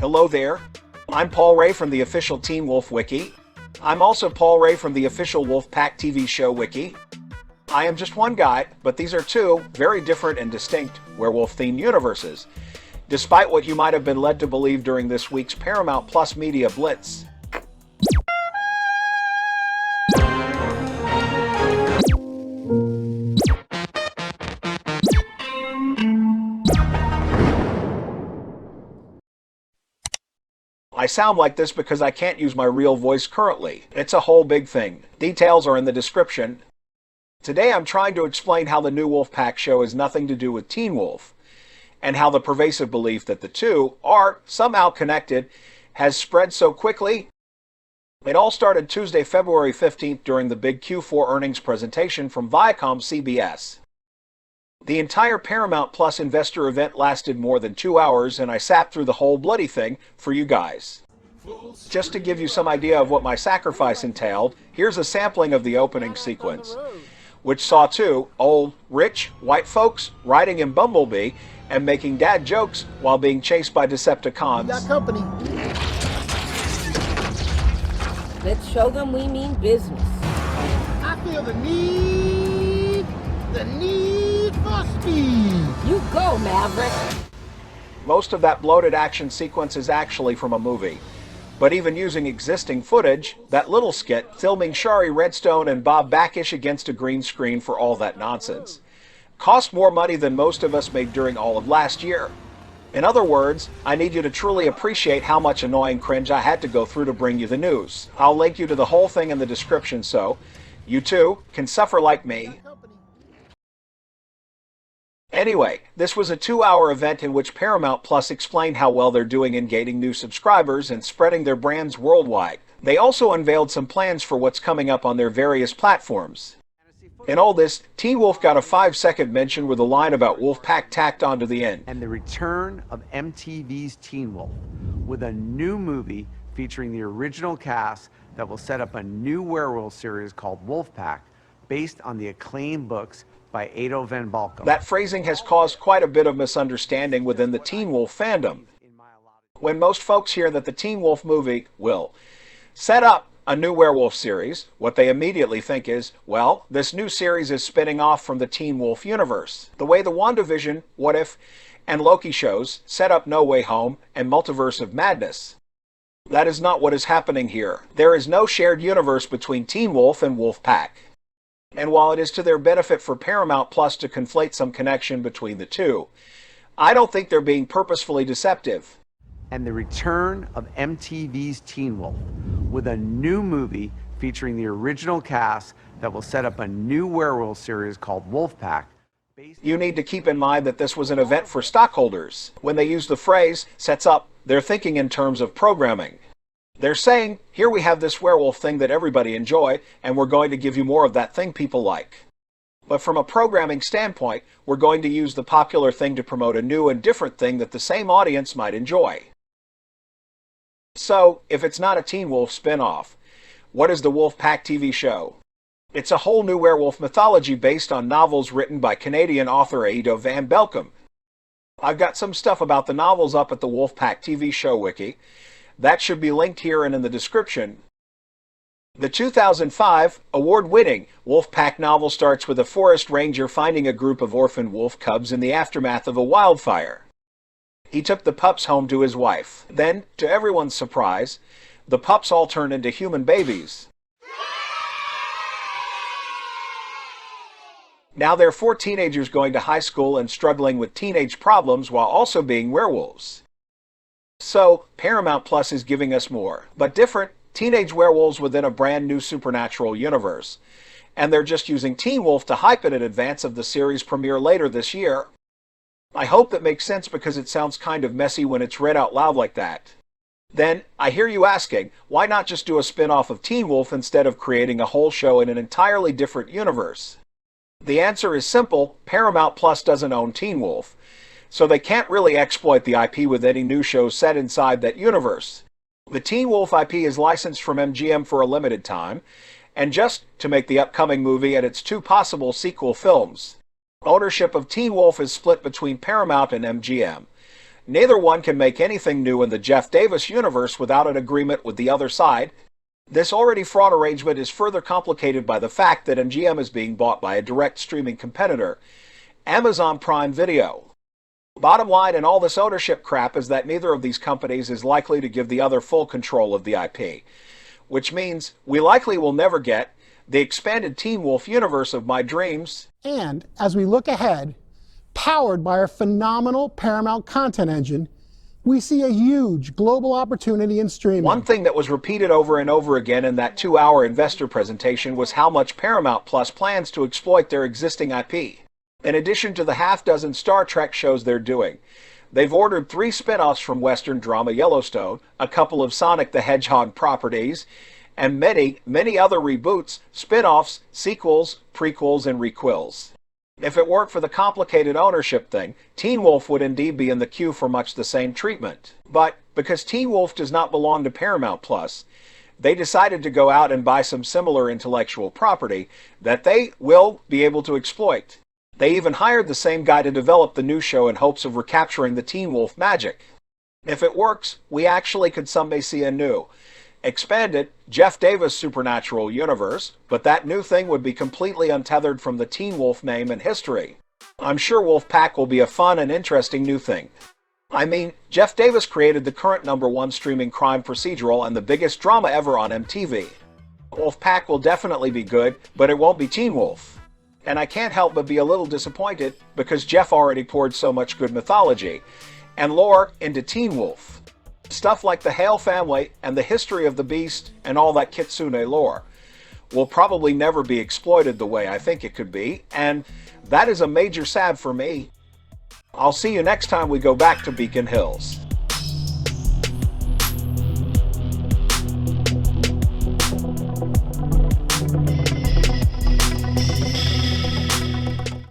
Hello there. I'm Paul Ray from the official Teen Wolf Wiki. I'm also Paul Ray from the official Wolfpack TV show Wiki. I am just one guy, but these are two very different and distinct werewolf-themed universes, despite what you might have been led to believe during this week's Paramount Plus Media Blitz. I sound like this because I can't use my real voice currently. It's a whole big thing. Details are in the description. Today I'm trying to explain how the new Wolfpack show has nothing to do with Teen Wolf, and how the pervasive belief that the two are somehow connected has spread so quickly. It all started Tuesday, February 15th during the big Q4 earnings presentation from Viacom CBS. The entire Paramount Plus investor event lasted more than 2 hours, and I sat through the whole bloody thing for you guys. Just to give you some idea of what my sacrifice entailed, here's a sampling of the opening sequence, which saw two old, rich, white folks riding in Bumblebee and making dad jokes while being chased by Decepticons. We got company. Let's show them we mean business. I feel the need for speed. You go, Maverick. Most of that bloated action sequence is actually from a movie. But even using existing footage, that little skit filming Shari Redstone and Bob Backish against a green screen for all that nonsense cost more money than most of us made during all of last year. In other words, I need you to truly appreciate how much annoying cringe I had to go through to bring you the news. I'll link you to the whole thing in the description so you too can suffer like me. Anyway, this was a 2-hour event in which Paramount Plus explained how well they're doing in gaining new subscribers and spreading their brands worldwide. They also unveiled some plans for what's coming up on their various platforms. In all this, Teen Wolf got a 5-second mention with a line about Wolfpack tacked onto the end. And the return of MTV's Teen Wolf, with a new movie featuring the original cast that will set up a new werewolf series called Wolfpack, based on the acclaimed books by Ado Van Balkum. That phrasing has caused quite a bit of misunderstanding within the Teen Wolf fandom. When most folks hear that the Teen Wolf movie will set up a new werewolf series, what they immediately think is, well, this new series is spinning off from the Teen Wolf universe. The way the WandaVision, What If, and Loki shows set up No Way Home and Multiverse of Madness. That is not what is happening here. There is no shared universe between Teen Wolf and Wolfpack. And while it is to their benefit for Paramount Plus to conflate some connection between the two, I don't think they're being purposefully deceptive. And the return of MTV's Teen Wolf, with a new movie featuring the original cast that will set up a new werewolf series called Wolfpack. You need to keep in mind that this was an event for stockholders. When they use the phrase sets up, they're thinking in terms of programming. They're saying, here we have this werewolf thing that everybody enjoy, and we're going to give you more of that thing people like. But from a programming standpoint, we're going to use the popular thing to promote a new and different thing that the same audience might enjoy. So, if it's not a Teen Wolf spin-off, what is the Wolfpack TV show? It's a whole new werewolf mythology based on novels written by Canadian author Ado Van Balkum. I've got some stuff about the novels up at the Wolfpack TV show wiki. That should be linked here and in the description. The 2005 award-winning Wolfpack novel starts with a forest ranger finding a group of orphaned wolf cubs in the aftermath of a wildfire. He took the pups home to his wife. Then, to everyone's surprise, the pups all turn into human babies. Now there are 4 teenagers going to high school and struggling with teenage problems while also being werewolves. So, Paramount Plus is giving us more, but different, teenage werewolves within a brand new supernatural universe. And they're just using Teen Wolf to hype it in advance of the series premiere later this year. I hope that makes sense because it sounds kind of messy when it's read out loud like that. Then, I hear you asking, why not just do a spin-off of Teen Wolf instead of creating a whole show in an entirely different universe? The answer is simple, Paramount Plus doesn't own Teen Wolf, so they can't really exploit the IP with any new shows set inside that universe. The Teen Wolf IP is licensed from MGM for a limited time, and just to make the upcoming movie and its 2 possible sequel films. Ownership of Teen Wolf is split between Paramount and MGM. Neither one can make anything new in the Jeff Davis universe without an agreement with the other side. This already fraught arrangement is further complicated by the fact that MGM is being bought by a direct streaming competitor, Amazon Prime Video. Bottom line in all this ownership crap is that neither of these companies is likely to give the other full control of the IP, which means we likely will never get the expanded Teen Wolf universe of my dreams. And as we look ahead, powered by our phenomenal Paramount content engine, we see a huge global opportunity in streaming. One thing that was repeated over and over again in that 2-hour investor presentation was how much Paramount Plus plans to exploit their existing IP. In addition to the half-dozen Star Trek shows they're doing, they've ordered 3 spin-offs from Western drama Yellowstone, a couple of Sonic the Hedgehog properties, and many, many other reboots, spin-offs, sequels, prequels, and requels. If it weren't for the complicated ownership thing, Teen Wolf would indeed be in the queue for much the same treatment. But because Teen Wolf does not belong to Paramount Plus, they decided to go out and buy some similar intellectual property that they will be able to exploit. They even hired the same guy to develop the new show in hopes of recapturing the Teen Wolf magic. If it works, we actually could someday see a new, expanded Jeff Davis supernatural universe, but that new thing would be completely untethered from the Teen Wolf name and history. I'm sure Wolfpack will be a fun and interesting new thing. I mean, Jeff Davis created the current #1 streaming crime procedural and the biggest drama ever on MTV. Wolfpack will definitely be good, but it won't be Teen Wolf. And I can't help but be a little disappointed because Jeff already poured so much good mythology and lore into Teen Wolf. Stuff like the Hale family and the history of the beast and all that Kitsune lore will probably never be exploited the way I think it could be, and that is a major sad for me. I'll see you next time we go back to Beacon Hills.